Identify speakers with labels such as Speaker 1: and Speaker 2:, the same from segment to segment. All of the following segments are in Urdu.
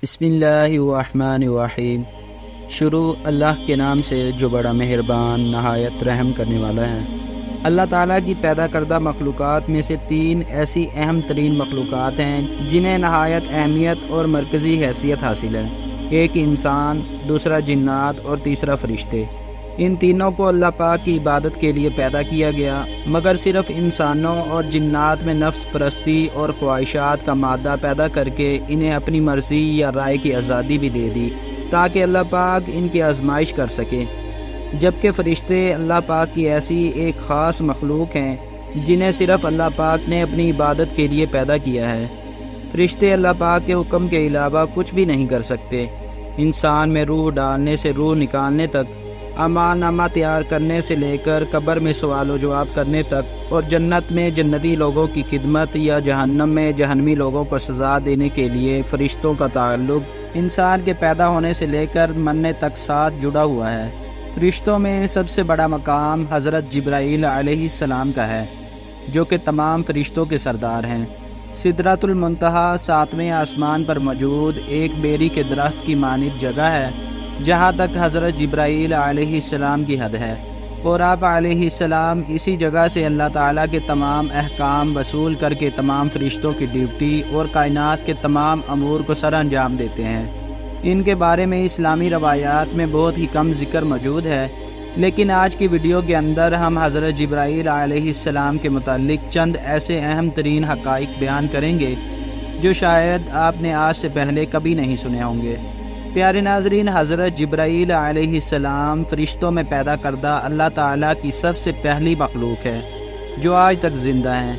Speaker 1: بسم اللہ الرحمن الرحیم۔ شروع اللہ کے نام سے جو بڑا مہربان نہایت رحم کرنے والا ہے۔ اللہ تعالیٰ کی پیدا کردہ مخلوقات میں سے تین ایسی اہم ترین مخلوقات ہیں جنہیں نہایت اہمیت اور مرکزی حیثیت حاصل ہے۔ ایک انسان، دوسرا جنات اور تیسرا فرشتے۔ ان تینوں کو اللہ پاک کی عبادت کے لیے پیدا کیا گیا، مگر صرف انسانوں اور جنات میں نفس پرستی اور خواہشات کا مادہ پیدا کر کے انہیں اپنی مرضی یا رائے کی آزادی بھی دے دی تاکہ اللہ پاک ان کی آزمائش کر سکے، جبکہ فرشتے اللہ پاک کی ایسی ایک خاص مخلوق ہیں جنہیں صرف اللہ پاک نے اپنی عبادت کے لیے پیدا کیا ہے۔ فرشتے اللہ پاک کے حکم کے علاوہ کچھ بھی نہیں کر سکتے۔ انسان میں روح ڈالنے سے روح نکالنے تک، امان نامہ تیار کرنے سے لے کر قبر میں سوال و جواب کرنے تک، اور جنت میں جنتی لوگوں کی خدمت یا جہنم میں جہنمی لوگوں کو سزا دینے کے لیے فرشتوں کا تعلق انسان کے پیدا ہونے سے لے کر مرنے تک ساتھ جڑا ہوا ہے۔ فرشتوں میں سب سے بڑا مقام حضرت جبرائیل علیہ السلام کا ہے، جو کہ تمام فرشتوں کے سردار ہیں۔ سدرۃ المنتہا 7ویں آسمان پر موجود ایک بیری کے درخت کی مانند جگہ ہے جہاں تک حضرت جبرائیل علیہ السلام کی حد ہے، اور آپ علیہ السلام اسی جگہ سے اللہ تعالیٰ کے تمام احکام وصول کر کے تمام فرشتوں کی ڈیوٹی اور کائنات کے تمام امور کو سر انجام دیتے ہیں۔ ان کے بارے میں اسلامی روایات میں بہت ہی کم ذکر موجود ہے، لیکن آج کی ویڈیو کے اندر ہم حضرت جبرائیل علیہ السلام کے متعلق چند ایسے اہم ترین حقائق بیان کریں گے جو شاید آپ نے آج سے پہلے کبھی نہیں سنے ہوں گے۔ پیارے ناظرین، حضرت جبرائیل علیہ السلام فرشتوں میں پیدا کردہ اللہ تعالیٰ کی سب سے پہلی مخلوق ہے جو آج تک زندہ ہیں۔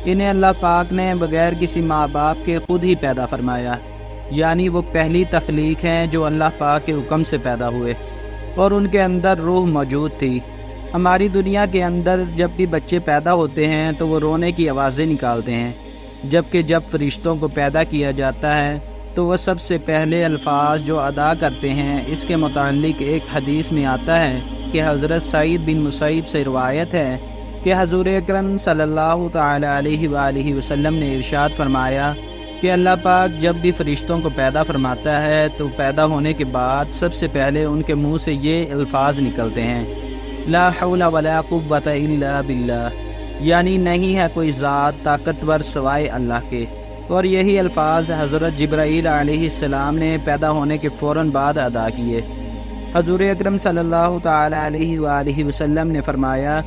Speaker 1: انہیں اللہ پاک نے بغیر کسی ماں باپ کے خود ہی پیدا فرمایا، یعنی وہ پہلی تخلیق ہیں جو اللہ پاک کے حکم سے پیدا ہوئے، اور ان کے اندر روح موجود تھی۔ ہماری دنیا کے اندر جب بھی بچے پیدا ہوتے ہیں تو وہ رونے کی آوازیں نکالتے ہیں، جبکہ جب فرشتوں کو پیدا کیا جاتا ہے تو وہ سب سے پہلے الفاظ جو ادا کرتے ہیں۔ اس کے متعلق ایک حدیث میں آتا ہے کہ حضرت سعید بن مسیب سے روایت ہے کہ حضور اکرم صلی اللہ تعالی علیہ وآلہ وسلم نے ارشاد فرمایا کہ اللہ پاک جب بھی فرشتوں کو پیدا فرماتا ہے تو پیدا ہونے کے بعد سب سے پہلے ان کے منہ سے یہ الفاظ نکلتے ہیں، لا حول ولا قوة الا باللہ، یعنی نہیں ہے کوئی ذات طاقتور سوائے اللہ کے۔ اور یہی الفاظ حضرت جبرائیل علیہ السلام نے پیدا ہونے کے فوراً بعد ادا کیے۔ حضور اکرم صلی اللہ تعالی علیہ وآلہ وسلم نے فرمایا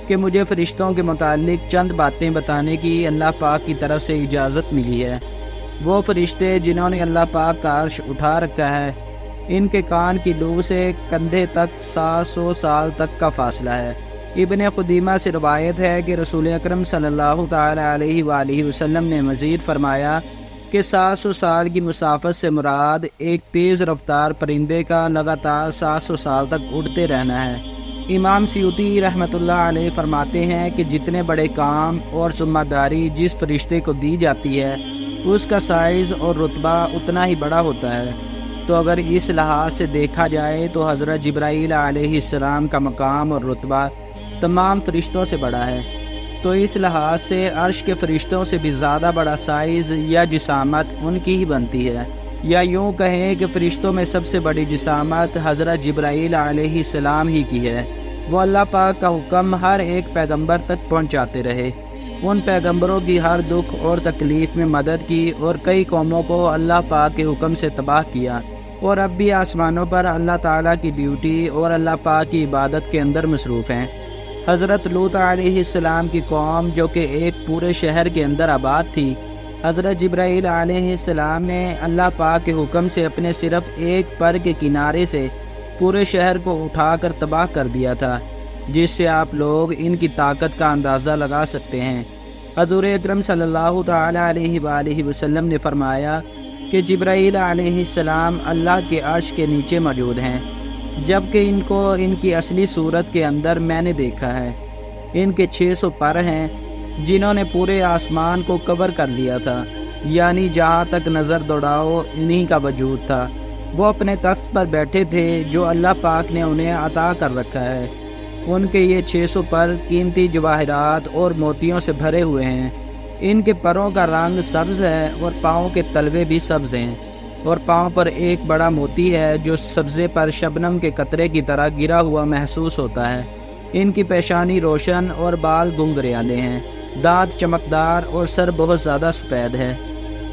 Speaker 1: کہ مجھے فرشتوں کے متعلق چند باتیں بتانے کی اللہ پاک کی طرف سے اجازت ملی ہے۔ وہ فرشتے جنہوں نے اللہ پاک کا عرش اٹھا رکھا ہے، ان کے کان کی لو سے کندھے تک 700 سال تک کا فاصلہ ہے۔ ابن قدیمہ سے روایت ہے کہ رسول اکرم صلی اللہ تعالی علیہ وآلہ وسلم نے مزید فرمایا کہ 700 سال کی مسافت سے مراد ایک تیز رفتار پرندے کا لگاتار 700 سال تک اڑتے رہنا ہے۔ امام سیوطی رحمۃ اللہ علیہ فرماتے ہیں کہ جتنے بڑے کام اور ذمہ داری جس فرشتے کو دی جاتی ہے اس کا سائز اور رتبہ اتنا ہی بڑا ہوتا ہے، تو اگر اس لحاظ سے دیکھا جائے تو حضرت جبرائیل علیہ السلام کا مقام اور رتبہ تمام فرشتوں سے بڑا ہے، تو اس لحاظ سے عرش کے فرشتوں سے بھی زیادہ بڑا سائز یا جسامت ان کی ہی بنتی ہے، یا یوں کہیں کہ فرشتوں میں سب سے بڑی جسامت حضرت جبرائیل علیہ السلام ہی کی ہے۔ وہ اللہ پاک کا حکم ہر ایک پیغمبر تک پہنچاتے رہے، ان پیغمبروں کی ہر دکھ اور تکلیف میں مدد کی، اور کئی قوموں کو اللہ پاک کے حکم سے تباہ کیا، اور اب بھی آسمانوں پر اللہ تعالیٰ کی ڈیوٹی اور اللہ پاک کی عبادت کے اندر مصروف ہیں۔ حضرت لوط علیہ السلام کی قوم جو کہ ایک پورے شہر کے اندر آباد تھی، حضرت جبرائیل علیہ السلام نے اللہ پاک کے حکم سے اپنے صرف ایک پر کے کنارے سے پورے شہر کو اٹھا کر تباہ کر دیا تھا، جس سے آپ لوگ ان کی طاقت کا اندازہ لگا سکتے ہیں۔ حضور اکرم صلی اللہ تعالی علیہ وآلہ وسلم نے فرمایا کہ جبرائیل علیہ السلام اللہ کے عرش کے نیچے موجود ہیں، جبکہ ان کو ان کی اصلی صورت کے اندر میں نے دیکھا ہے۔ ان کے 600 پر ہیں جنہوں نے پورے آسمان کو کور کر لیا تھا، یعنی جہاں تک نظر دوڑاؤ انہی کا وجود تھا۔ وہ اپنے تخت پر بیٹھے تھے جو اللہ پاک نے انہیں عطا کر رکھا ہے۔ ان کے یہ 600 پر قیمتی جواہرات اور موتیوں سے بھرے ہوئے ہیں۔ ان کے پروں کا رنگ سبز ہے اور پاؤں کے تلوے بھی سبز ہیں۔ اور پاؤں پر ایک بڑا موتی ہے جو سبزے پر شبنم کے قطرے کی طرح گرا ہوا محسوس ہوتا ہے۔ ان کی پیشانی روشن اور بال گنگریالے ہیں، دانت چمکدار اور سر بہت زیادہ سفید ہے۔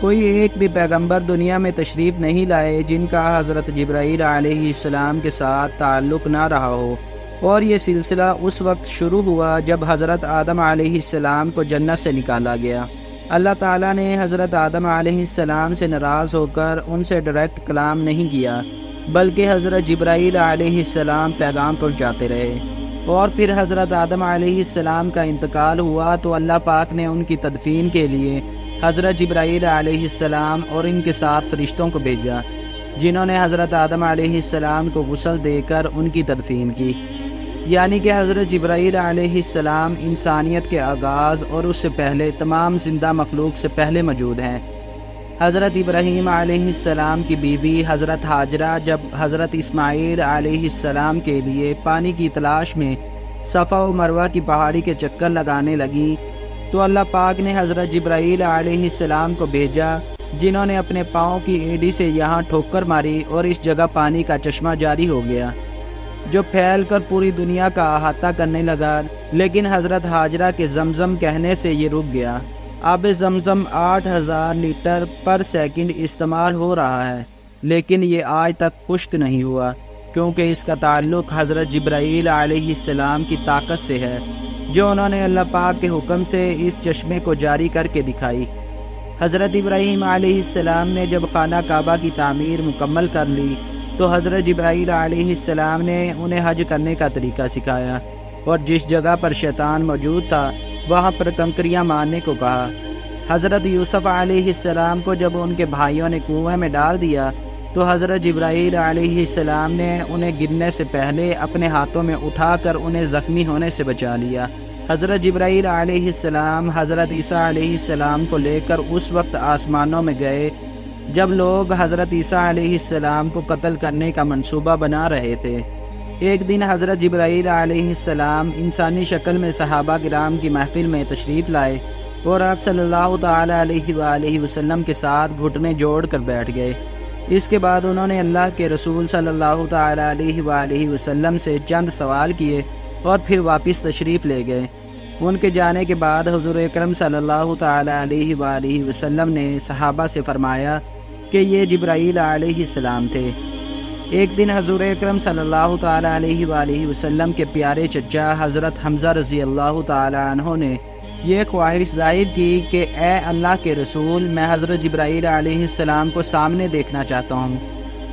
Speaker 1: کوئی ایک بھی پیغمبر دنیا میں تشریف نہیں لائے جن کا حضرت جبرائیل علیہ السلام کے ساتھ تعلق نہ رہا ہو، اور یہ سلسلہ اس وقت شروع ہوا جب حضرت آدم علیہ السلام کو جنت سے نکالا گیا۔ اللہ تعالیٰ نے حضرت آدم علیہ السلام سے ناراض ہو کر ان سے ڈائریکٹ کلام نہیں کیا، بلکہ حضرت جبرائیل علیہ السلام پیغام پہنچاتے رہے۔ اور پھر حضرت آدم علیہ السلام کا انتقال ہوا تو اللہ پاک نے ان کی تدفین کے لیے حضرت جبرائیل علیہ السلام اور ان کے ساتھ فرشتوں کو بھیجا، جنہوں نے حضرت آدم علیہ السلام کو غسل دے کر ان کی تدفین کی۔ یعنی کہ حضرت جبرائیل علیہ السلام انسانیت کے آغاز اور اس سے پہلے تمام زندہ مخلوق سے پہلے موجود ہیں۔ حضرت ابراہیم علیہ السلام کی بیوی حضرت ہاجرہ جب حضرت اسماعیل علیہ السلام کے لیے پانی کی تلاش میں صفا و مروہ کی پہاڑی کے چکر لگانے لگی تو اللہ پاک نے حضرت جبرائیل علیہ السلام کو بھیجا، جنہوں نے اپنے پاؤں کی اینڈی سے یہاں ٹھوکر ماری اور اس جگہ پانی کا چشمہ جاری ہو گیا جو پھیل کر پوری دنیا کا احاطہ کرنے لگا، لیکن حضرت ہاجرہ کے زمزم کہنے سے یہ رک گیا۔ آب زمزم 8000 لیٹر پر سیکنڈ استعمال ہو رہا ہے، لیکن یہ آج تک خشک نہیں ہوا کیونکہ اس کا تعلق حضرت جبرائیل علیہ السلام کی طاقت سے ہے، جو انہوں نے اللہ پاک کے حکم سے اس چشمے کو جاری کر کے دکھائی۔ حضرت ابراہیم علیہ السلام نے جب خانہ کعبہ کی تعمیر مکمل کر لی تو حضرت جبرائیل علیہ السلام نے انہیں حج کرنے کا طریقہ سکھایا، اور جس جگہ پر شیطان موجود تھا وہاں پر کنکریاں مارنے کو کہا۔ حضرت یوسف علیہ السلام کو جب ان کے بھائیوں نے کنویں میں ڈال دیا تو حضرت جبرائیل علیہ السلام نے انہیں گرنے سے پہلے اپنے ہاتھوں میں اٹھا کر انہیں زخمی ہونے سے بچا لیا۔ حضرت جبرائیل علیہ السلام حضرت عیسیٰ علیہ السلام کو لے کر اس وقت آسمانوں میں گئے جب لوگ حضرت عیسیٰ علیہ السلام کو قتل کرنے کا منصوبہ بنا رہے تھے۔ ایک دن حضرت جبرائیل علیہ السلام انسانی شکل میں صحابہ کرام کی محفل میں تشریف لائے اور آپ صلی اللہ تعالی علیہ وآلہ وسلم کے ساتھ گھٹنے جوڑ کر بیٹھ گئے۔ اس کے بعد انہوں نے اللہ کے رسول صلی اللہ تعالی علیہ وآلہ وسلم سے چند سوال کیے اور پھر واپس تشریف لے گئے۔ ان کے جانے کے بعد حضور اکرم صلی اللہ تعالی علیہ وآلہ وسلم نے صحابہ سے فرمایا کہ یہ جبرائیل علیہ السلام تھے۔ ایک دن حضور اکرم صلی اللہ تعالی علیہ وآلہ وسلم کے پیارے چچا حضرت حمزہ رضی اللہ تعالی عنہ نے یہ خواہش ظاہر کی کہ اے اللہ کے رسول، میں حضرت جبرائیل علیہ السلام کو سامنے دیکھنا چاہتا ہوں۔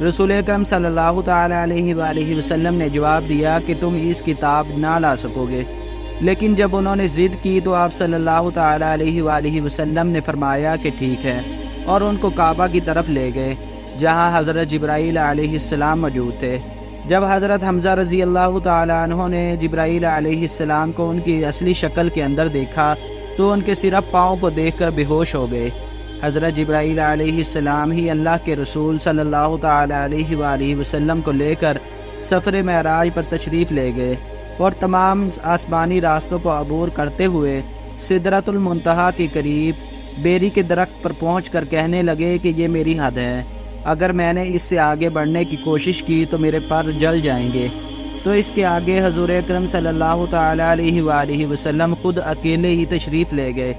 Speaker 1: رسول اکرم صلی اللہ تعالی علیہ وآلہ وسلم نے جواب دیا کہ تم اس کتاب نہ لا سکو گے، لیکن جب انہوں نے ضد کی تو آپ صلی اللہ تعالی علیہ وآلہ وسلم نے فرمایا کہ ٹھیک ہے، اور ان کو کعبہ کی طرف لے گئے جہاں حضرت جبرائیل علیہ السلام موجود تھے۔ جب حضرت حمزہ رضی اللہ تعالی عنہ نے جبرائیل علیہ السلام کو ان کی اصلی شکل کے اندر دیکھا تو ان کے صرف پاؤں کو دیکھ کر بے ہوش ہو گئے۔ حضرت جبرائیل علیہ السلام ہی اللہ کے رسول صلی اللہ تعالی علیہ وآلہ وسلم کو لے کر سفر معراج پر تشریف لے گئے اور تمام آسمانی راستوں کو عبور کرتے ہوئے سدرۃ المنتہا کے قریب بیری کے درخت پر پہنچ کر کہنے لگے کہ یہ میری حد ہے، اگر میں نے اس سے آگے بڑھنے کی کوشش کی تو میرے پر جل جائیں گے۔ تو اس کے آگے حضور اکرم صلی اللہ تعالی علیہ وآلہ وسلم خود اکیلے ہی تشریف لے گئے۔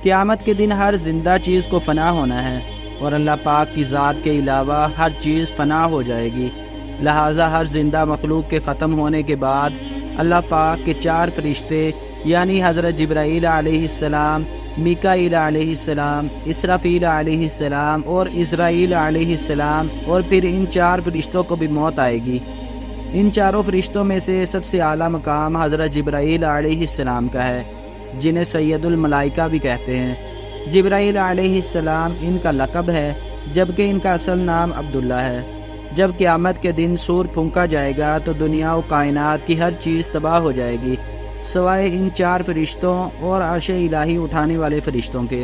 Speaker 1: قیامت کے دن ہر زندہ چیز کو فنا ہونا ہے اور اللہ پاک کی ذات کے علاوہ ہر چیز فنا ہو جائے گی، لہٰذا ہر زندہ مخلوق کے ختم ہونے کے بعد اللہ پاک کے 4 فرشتے یعنی حضرت جبرائیل علیہ السلام، میکائیل علیہ السلام، اسرافیل علیہ السلام اور عزرائیل علیہ السلام، اور پھر ان 4 فرشتوں کو بھی موت آئے گی۔ ان چاروں فرشتوں میں سے سب سے اعلیٰ مقام حضرت جبرائیل علیہ السلام کا ہے، جنہیں سید الملائکہ بھی کہتے ہیں۔ جبرائیل علیہ السلام ان کا لقب ہے، جبکہ ان کا اصل نام عبداللہ ہے۔ جب قیامت کے دن سور پھونکا جائے گا تو دنیا و کائنات کی ہر چیز تباہ ہو جائے گی سوائے ان 4 فرشتوں اور عرش الہی اٹھانے والے فرشتوں کے۔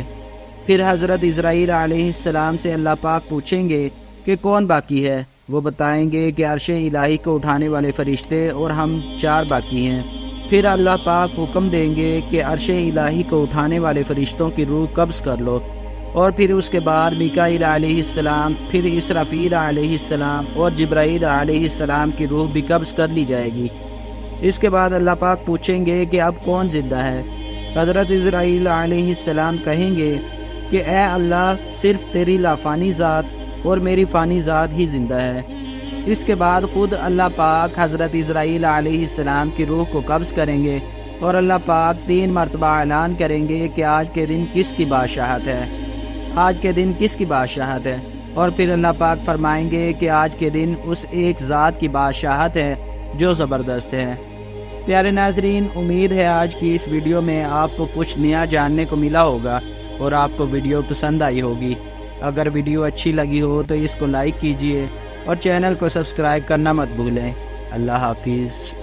Speaker 1: پھر حضرت عزرائیل علیہ السلام سے اللہ پاک پوچھیں گے کہ کون باقی ہے؟ وہ بتائیں گے کہ عرش الہی کو اٹھانے والے فرشتے اور ہم 4 باقی ہیں۔ پھر اللہ پاک حکم دیں گے کہ عرش الہی کو اٹھانے والے فرشتوں کی روح قبض کر لو، اور پھر اس کے بعد میکائیل علیہ السلام، پھر اسرافیل علیہ السلام اور جبرائیل علیہ السلام کی روح بھی قبض کر لی جائے گی۔ اس کے بعد اللہ پاک پوچھیں گے کہ اب کون زندہ ہے؟ حضرت اسرائیل علیہ السلام کہیں گے کہ اے اللہ، صرف تیری لافانی ذات اور میری فانی ذات ہی زندہ ہے۔ اس کے بعد خود اللہ پاک حضرت اسرائیل علیہ السلام کی روح کو قبض کریں گے اور اللہ پاک 3 مرتبہ اعلان کریں گے کہ آج کے دن کس کی بادشاہت ہے، آج کے دن کس کی بادشاہت ہے، اور پھر اللہ پاک فرمائیں گے کہ آج کے دن اس ایک ذات کی بادشاہت ہے جو زبردست ہے۔ پیارے ناظرین، امید ہے آج کی اس ویڈیو میں آپ کو کچھ نیا جاننے کو ملا ہوگا اور آپ کو ویڈیو پسند آئی ہوگی۔ اگر ویڈیو اچھی لگی ہو تو اس کو لائک کیجئے اور چینل کو سبسکرائب کرنا مت بھولیں۔ اللہ حافظ۔